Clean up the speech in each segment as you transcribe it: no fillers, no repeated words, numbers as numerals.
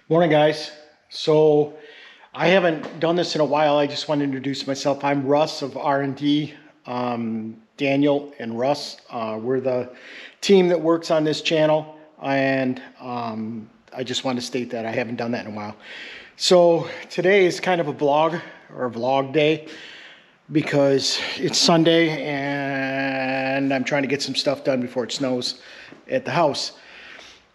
Morning, guys. So I haven't done this in a while. I just want to introduce myself. I'm Russ of R&D. Daniel and Russ, we're the team that works on this channel, and I just want to state that I haven't done that in a while. So today is kind of a vlog or a vlog day because it's Sunday and I'm trying to get some stuff done before it snows at the house.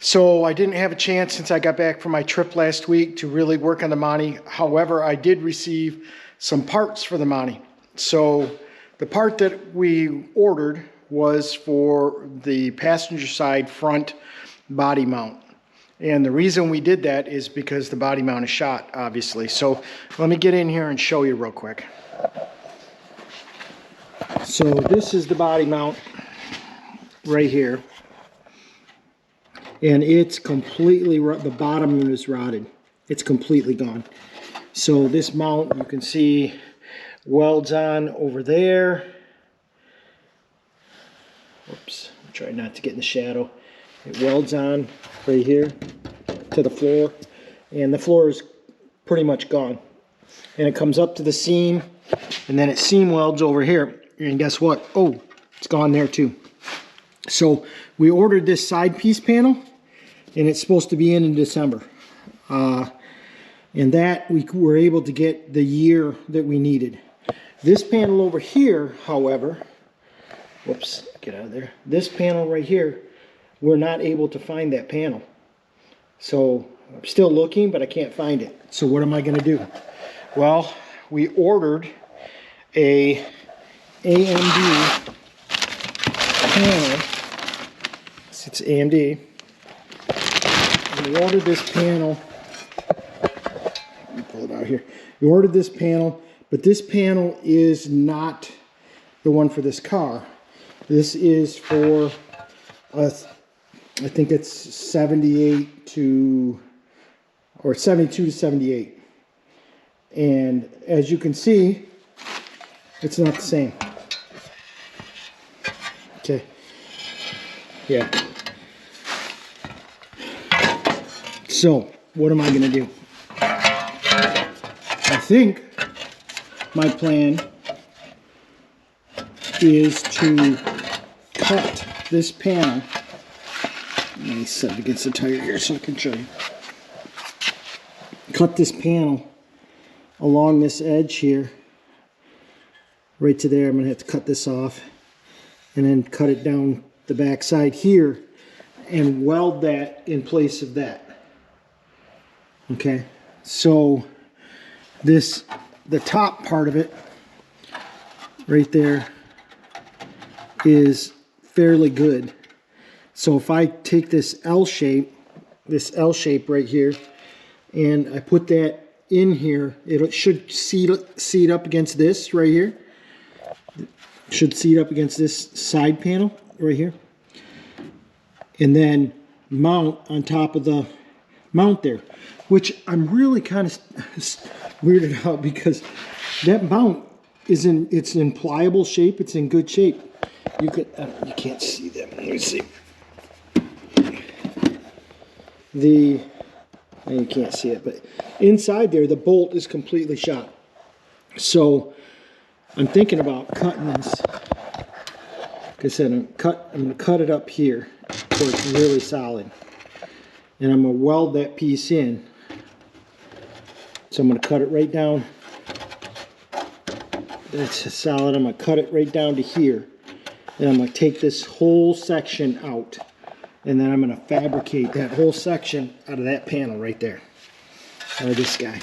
So I didn't have a chance since I got back from my trip last week to really work on the Monte. However, I did receive some parts for the Monte. So the part that we ordered was for the passenger side front body mount. And the reason we did that is because the body mount is shot, obviously. So let me get in here and show you real quick. So this is the body mount right here. And it's completely, the bottom is rotted. It's completely gone. So this mount, you can see welds on over there. Oops, I'm trying not to get in the shadow. It welds on right here to the floor. And the floor is pretty much gone. And it comes up to the seam, and then it seam welds over here. And guess what? Oh, it's gone there too. So we ordered this side piece panel, and it's supposed to be in December. And that we were able to get the year that we needed. This panel over here, however, whoops, get out of there. This panel right here, we're not able to find that panel. So I'm still looking, but I can't find it. So what am I gonna do? Well, we ordered a AMD panel. It's AMD. We ordered this panel. Let me pull it out here. We ordered this panel, but this panel is not the one for this car. This is for us. I think it's 78 to, or 72 to 78. And as you can see, it's not the same. Okay. Yeah. So, what am I going to do? I think my plan is to cut this panel. Let me set it against the tire here so I can show you. Cut this panel along this edge here, right to there. I'm going to have to cut this off and then cut it down the back side here and weld that in place of that. Okay, so the top part of it right there is fairly good. So if I take this L shape right here, and I put that in here, it should seat up against this right here. It should seat up against this side panel right here. And then mount on top of the mount there, which I'm really kind of weirded out because that mount is it's in pliable shape. It's in good shape. You can't see that. Let me see. You can't see it, but inside there, the bolt is completely shot. So I'm thinking about cutting this. Like I said, I'm going to cut it up here so it's really solid. And I'm going to weld that piece in. So I'm going to cut it right down. That's solid. I'm going to cut it right down to here. Then I'm going to take this whole section out. And then I'm going to fabricate that whole section out of that panel right there. Or this guy.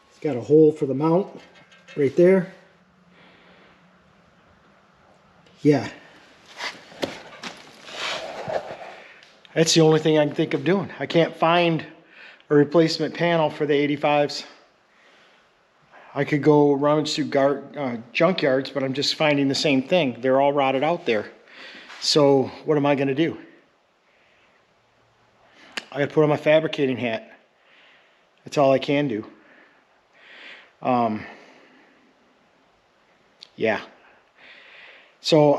It's got a hole for the mount right there. Yeah. That's the only thing I can think of doing. I can't find a replacement panel for the 85s. I could go rummage through junkyards, but I'm just finding the same thing. They're all rotted out there. So what am I going to do? I got to put on my fabricating hat. That's all I can do. Yeah. So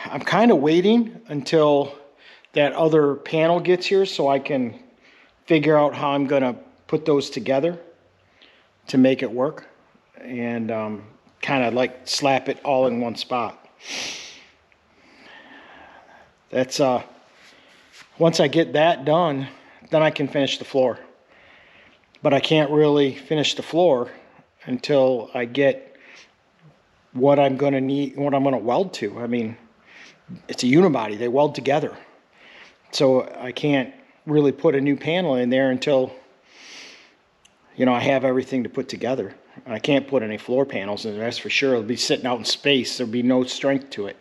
I'm kind of waiting until that other panel gets here so I can figure out how I'm gonna put those together to make it work, and kind of like slap it all in one spot. That's once I get that done, then I can finish the floor. But I can't really finish the floor until I get what I'm gonna need, what I'm gonna weld to. I mean, it's a unibody, they weld together. So I can't really put a new panel in there until, you know, I have everything to put together. I can't put any floor panels in there, that's for sure. It'll be sitting out in space, there'll be no strength to it.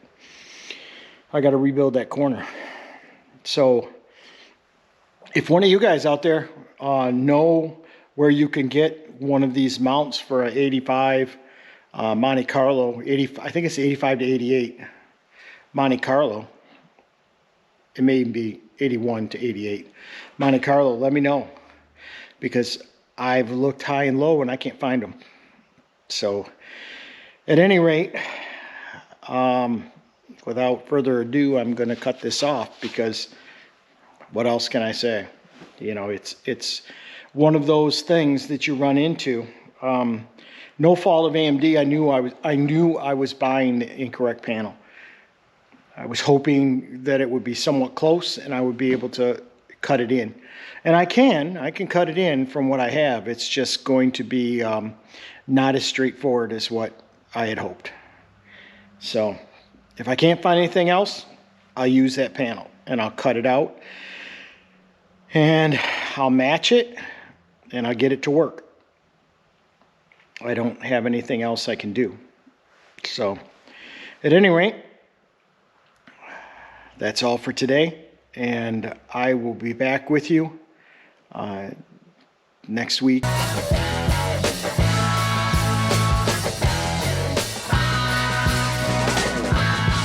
I gotta rebuild that corner. So if one of you guys out there know where you can get one of these mounts for an 85 Monte Carlo, I think it's 85 to 88 Monte Carlo. It may be 81 to 88 Monte Carlo, let me know, because I've looked high and low and I can't find them. So at any rate, without further ado, I'm going to cut this off, because what else can I say? You know, it's one of those things that you run into. No fault of AMD. I knew I was buying the incorrect panel. I was hoping that it would be somewhat close and I would be able to cut it in. And I can cut it in from what I have. It's just going to be not as straightforward as what I had hoped. So if I can't find anything else, I'll use that panel and I'll cut it out and I'll match it and I'll get it to work. I don't have anything else I can do. So at any rate, that's all for today, and I will be back with you next week.